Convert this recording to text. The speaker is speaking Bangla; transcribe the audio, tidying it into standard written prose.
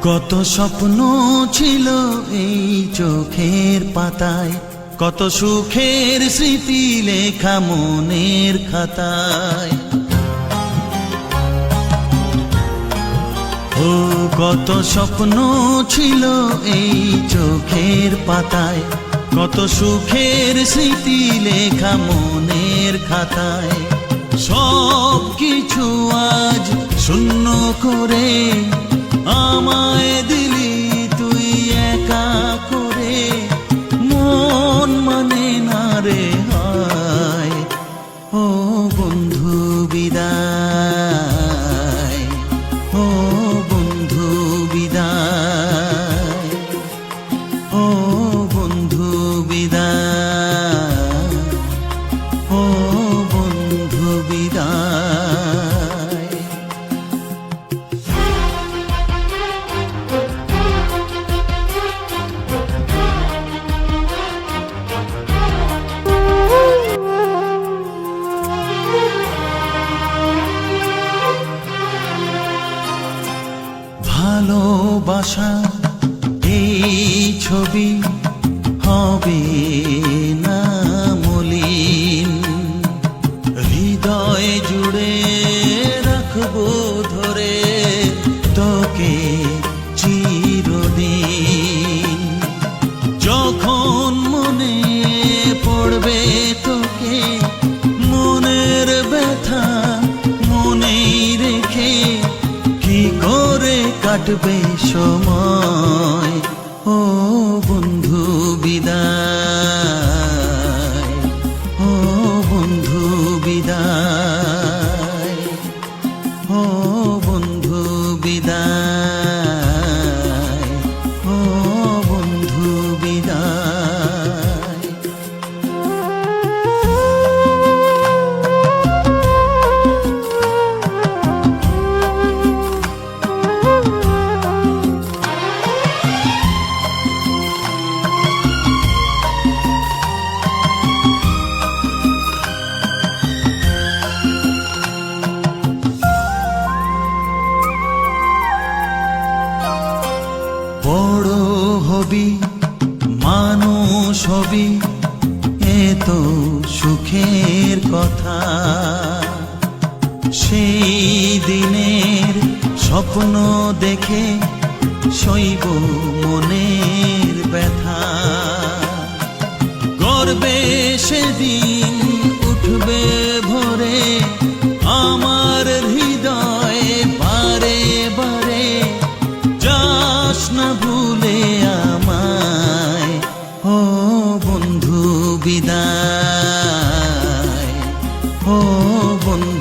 কত স্বপ্ন ছিল এই চোখের পাতায়, কত সুখের স্মৃতি লেখা মনের খাতায়। ও কত স্বপ্ন ছিল এই চোখের পাতায়, কত সুখের স্মৃতি লেখা মনের খাতায়। সব কিছু আজ শূন্য করে আমায় দিলি তুই একা করে, মন মানে না রে হায়। ও বন্ধু বিদায়, ও বন্ধু বিদায়, ও বন্ধু বিদায়, ও বন্ধু বিদায়। ভালোবাসা এই ছবি হবে না মলিন, হৃদয় জুড়ে রাখবো ধরে তোকে চিরদিন। যখন মনে পড়বে তোকে, মনের ব্যথা মনেই রেখে কি করে কাটবে সময়। ও বন্ধু বিদায়, ও বন্ধু বিদায়, ও বন্ধু বিদায়, ও বন্ধু বিদায়। বড় হবি মানুষ হবি, এ তো সুখের কথা। সেই দিনের স্বপ্ন দেখে সইব মনের ব্যথা। গর্বে সেদিন উঠবে ভোরে আমার হৃদয় বারে বারে, যাস না ভুলে আমায়। ও বন্ধু বিদায়, ও বন্ধু